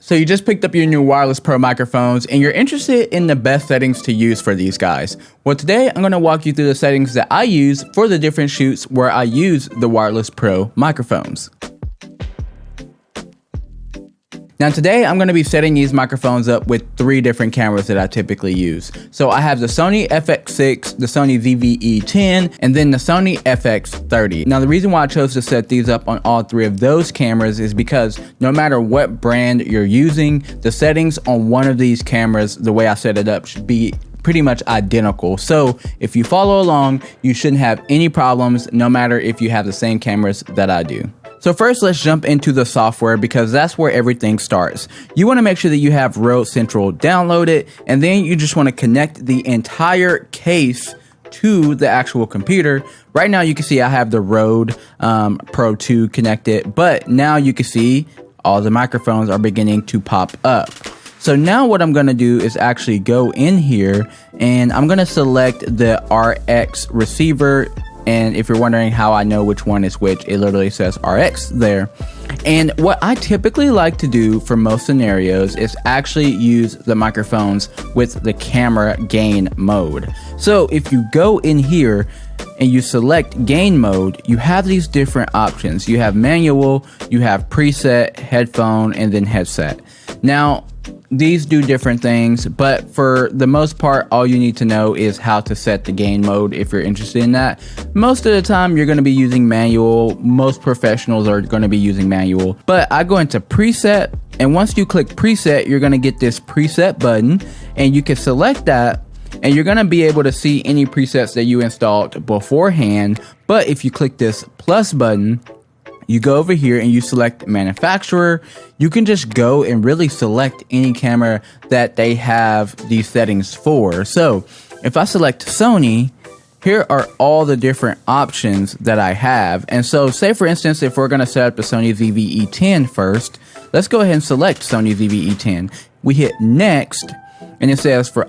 So you just picked up your new wireless pro microphones and you're interested in the best settings to use for these guys. Well, today I'm going to walk you through the settings that I use for the different shoots where I use the wireless pro microphones. Now today I'm going to be setting these microphones up with 3 different cameras that I typically use. So I have the Sony FX6, the Sony ZVE-10, and then the Sony FX30. Now the reason why I chose to set these up on all 3 of those cameras is because no matter what brand you're using, the settings on one of these cameras, the way I set it up, should be pretty much identical. So if you follow along, you shouldn't have any problems, no matter if you have the same cameras that I do. So first, let's jump into the software because that's where everything starts. You want to make sure that you have Rode Central downloaded, and then you just want to connect the entire case to the actual computer. Right now you can see I have the Rode Pro 2 connected, but now you can see all the microphones are beginning to pop up. So now what I'm going to do is actually go in here and I'm going to select the RX receiver. And if you're wondering how I know which one is which, it literally says RX there. And what I typically like to do for most scenarios is actually use the microphones with the camera gain mode. So if you go in here and you select gain mode, you have these different options. You have manual, you have preset, headphone, and then headset. Now, these do different things, but for the most part, all you need to know is how to set the gain mode if you're interested in that. Most of the time, you're going to be using manual. Most professionals are going to be using manual, but I go into preset, and once you click preset, you're going to get this preset button, and you can select that, and you're going to be able to see any presets that you installed beforehand. But if you click this plus button, you go over here and you select manufacturer. You can just go and really select any camera that they have these settings for. So if I select Sony, here are all the different options that I have. And so say for instance, if we're gonna set up the Sony ZVE-10 first, let's go ahead and select Sony ZVE-10. We hit next and it says for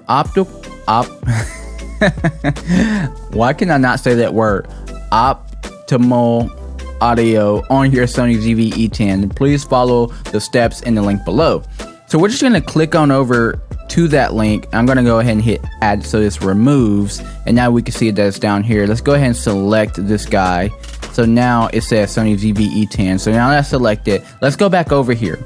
why can I not say that word? Optimal audio on your Sony ZVE-10. Please follow the steps in the link below. So we're just going to click on over to that link. I'm going to go ahead and hit add so this removes, and now we can see that it's down here. Let's go ahead and select this guy. So now it says Sony ZVE-10. So now that's selected. Let's go back over here.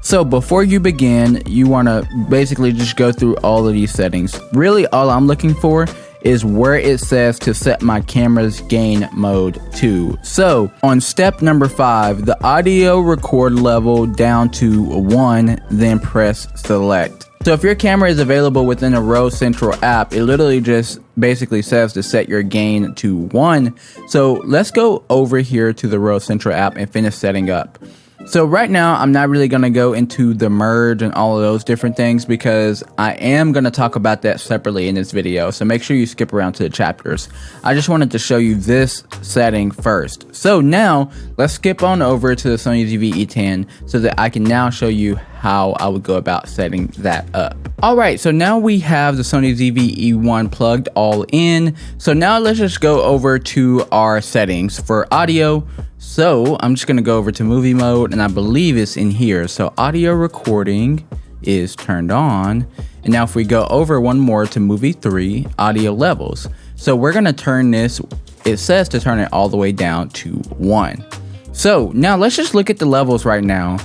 So before you begin, you want to basically just go through all of these settings. Really all I'm looking for is where it says to set my camera's gain mode to. So on step number 5, the audio record level down to 1, then press select. So if your camera is available within a Rode Central app, it literally just basically says to set your gain to 1. So let's go over here to the Rode Central app and finish setting up. So right now, I'm not really going to go into the merge and all of those different things because I am going to talk about that separately in this video. So make sure you skip around to the chapters. I just wanted to show you this setting first. So now let's skip on over to the Sony ZVE-10 so that I can now show you how I would go about setting that up. Alright, so now we have the Sony ZVE-10 plugged all in. So now let's just go over to our settings for audio. So I'm just going to go over to movie mode, and I believe it's in here. So audio recording is turned on. And now if we go over one more to movie 3, audio levels. So we're going to turn this, it says to turn it all the way down to 1. So now let's just look at the levels right now.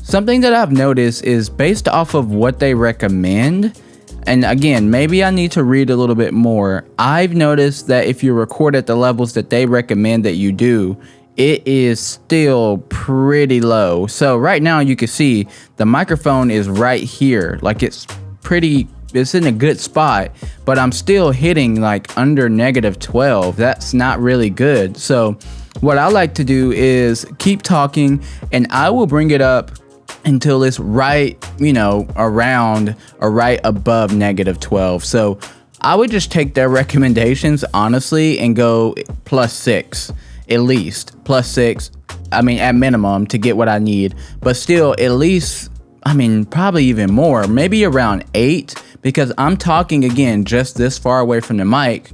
Something that I've noticed is based off of what they recommend, and again, maybe I need to read a little bit more. I've noticed that if you record at the levels that they recommend that you do, it is still pretty low. So right now you can see the microphone is right here. Like it's in a good spot, but I'm still hitting like under -12. That's not really good. So what I like to do is keep talking and I will bring it up until it's right, you know, around or right above -12. So I would just take their recommendations honestly and go +6. At least +6, I mean at minimum to get what I need, but still at least, I mean probably even more, maybe around 8, because I'm talking again just this far away from the mic.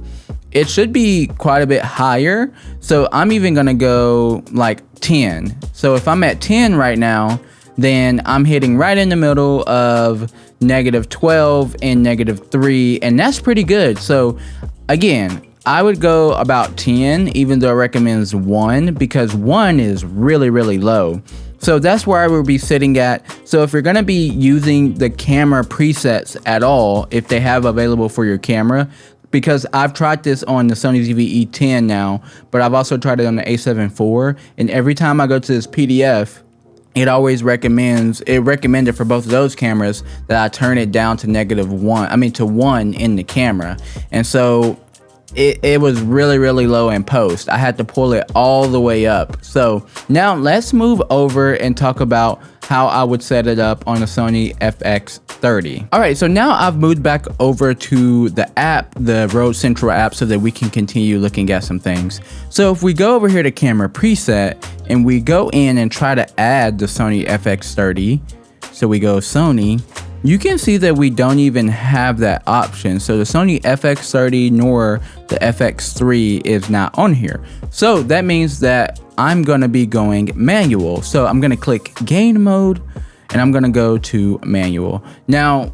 It should be quite a bit higher, so I'm even gonna go like 10. So if I'm at 10 right now, then I'm hitting right in the middle of -12 and -3, and that's pretty good. So again, I would go about 10, even though it recommends 1, because 1 is really, really low. So that's where I would be sitting at. So if you're gonna be using the camera presets at all, if they have available for your camera, because I've tried this on the Sony ZVE-10 now, but I've also tried it on the A7 IV, and every time I go to this PDF, it always recommended for both of those cameras that I turn it down to -1, to 1 in the camera. And so it was really, really low in post. I had to pull it all the way up. So now let's move over and talk about how I would set it up on the Sony FX30. All right, so now I've moved back over to the app, the Road Central app, so that we can continue looking at some things. So if we go over here to camera preset and we go in and try to add the Sony FX30, so we go Sony, you can see that we don't even have that option. So the Sony FX30 nor the FX3 is not on here. So that means that I'm gonna be going manual. So I'm gonna click game mode and I'm gonna go to manual. Now,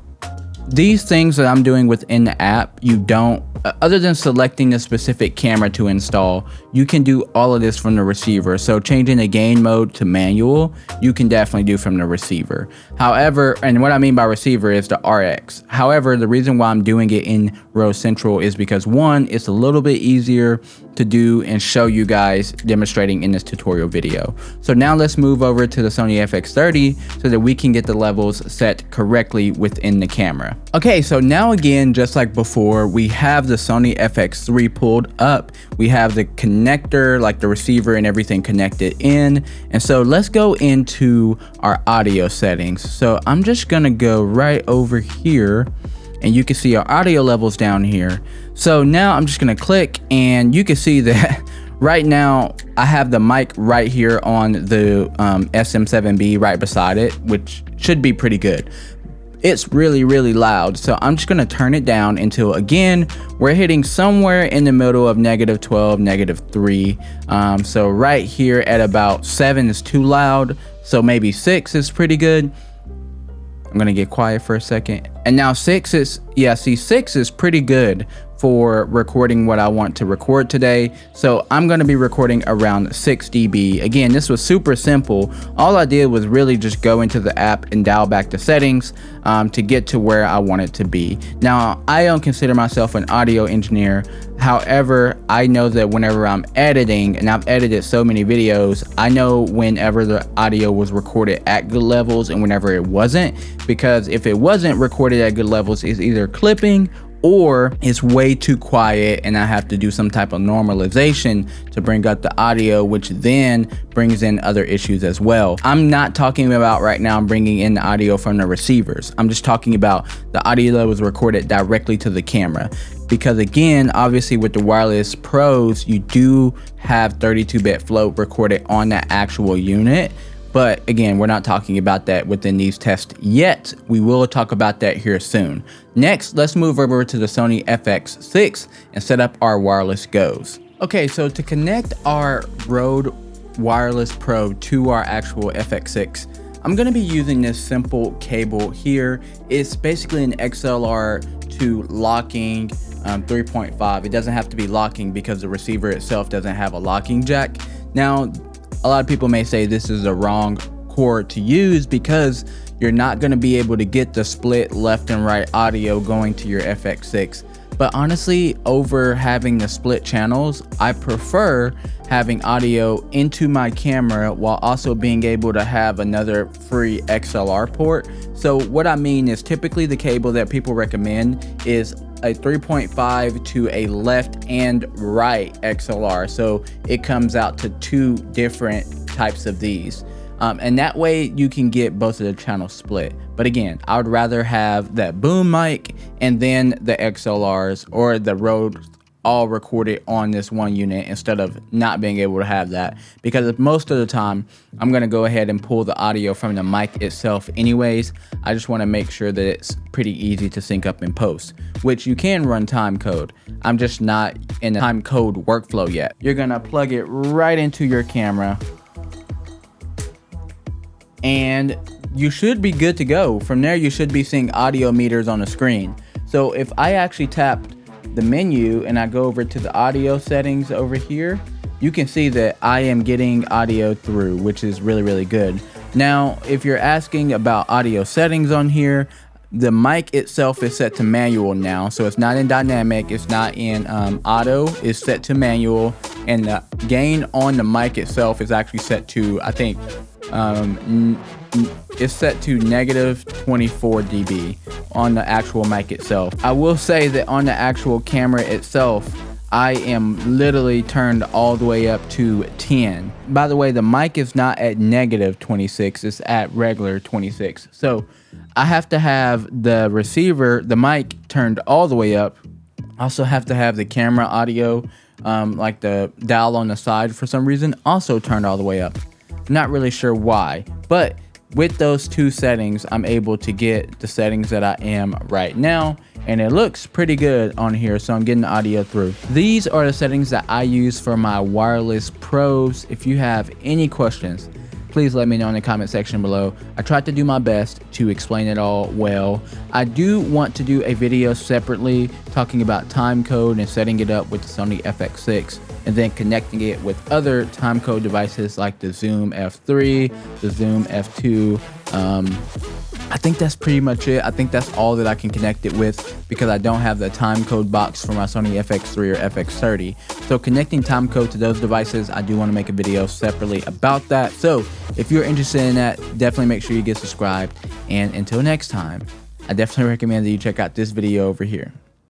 these things that I'm doing within the app, you don't, other than selecting a specific camera to install, you can do all of this from the receiver. So changing the game mode to manual, you can definitely do from the receiver. However, and what I mean by receiver is the RX. However, the reason why I'm doing it in Road Central is because, one, it's a little bit easier to do and show you guys demonstrating in this tutorial video. So now let's move over to the Sony FX30 so that we can get the levels set correctly within the camera. Okay, so now again, just like before, we have the Sony FX3 pulled up. We have the connector, like the receiver and everything connected in. And so let's go into our audio settings. So I'm just gonna go right over here and you can see our audio levels down here. So now I'm just gonna click and you can see that right now I have the mic right here on the SM7B right beside it, which should be pretty good. It's really, really loud. So I'm just gonna turn it down until, again, we're hitting somewhere in the middle of -12, -3. So right here at about 7 is too loud. So maybe 6 is pretty good. I'm gonna get quiet for a second. And now 6 is, yeah, see, 6 is pretty good for recording what I want to record today. So I'm gonna be recording around 6 dB. Again, this was super simple. All I did was really just go into the app and dial back the settings to get to where I want it to be. Now, I don't consider myself an audio engineer. However, I know that whenever I'm editing, and I've edited so many videos, I know whenever the audio was recorded at good levels and whenever it wasn't, because if it wasn't recorded at good levels, it's either clipping or it's way too quiet and I have to do some type of normalization to bring up the audio, which then brings in other issues as well. I'm not talking about right now bringing in the audio from the receivers. I'm just talking about the audio that was recorded directly to the camera. Because again, obviously with the wireless pros, you do have 32-bit float recorded on that actual unit. But again, we're not talking about that within these tests yet. We will talk about that here soon. Next, let's move over to the Sony FX6 and set up our wireless goes. Okay, so to connect our Rode Wireless Pro to our actual FX6, I'm gonna be using this simple cable here. It's basically an XLR to locking 3.5. It doesn't have to be locking because the receiver itself doesn't have a locking jack. Now, a lot of people may say this is the wrong cord to use because you're not going to be able to get the split left and right audio going to your FX6. But honestly, over having the split channels, I prefer having audio into my camera while also being able to have another free XLR port. So what I mean is typically the cable that people recommend is a 3.5 to a left and right XLR. So it comes out to 2 different types of these. And that way you can get both of the channels split. But again, I would rather have that boom mic and then the XLRs or the Rode all recorded on this one unit instead of not being able to have that, because most of the time I'm going to go ahead and pull the audio from the mic itself anyways. I just want to make sure that it's pretty easy to sync up in post, which you can run time code. I'm just not in the time code workflow yet. You're going to plug it right into your camera, and you should be good to go. From there, you should be seeing audio meters on the screen. So if I actually tapped the menu and I go over to the audio settings over here, you can see that I am getting audio through, which is really, really good. Now, if you're asking about audio settings on here, the mic itself is set to manual now, so it's not in dynamic, it's not in auto, it's set to manual, and the gain on the mic itself is actually set to, I think, it's set to negative 24 dB on the actual mic itself. I will say that on the actual camera itself, I am literally turned all the way up to 10. By the way, the mic is not at negative 26, it's at regular 26. So I have to have the receiver, the mic, turned all the way up. I also have to have the camera audio, like the dial on the side for some reason, also turned all the way up. Not really sure why, but with those two settings, I'm able to get the settings that I am right now, and it looks pretty good on here, so I'm getting the audio through. These are the settings that I use for my wireless pros. If you have any questions, please let me know in the comment section below. I tried to do my best to explain it all well. I do want to do a video separately talking about time code and setting it up with the Sony FX6, and then connecting it with other time code devices like the Zoom F3, the Zoom F2. I think that's pretty much it. I think that's all that I can connect it with, because I don't have the time code box for my Sony FX3 or FX30. So connecting time code to those devices, I do want to make a video separately about that. So if you're interested in that, definitely make sure you get subscribed. And until next time, I definitely recommend that you check out this video over here.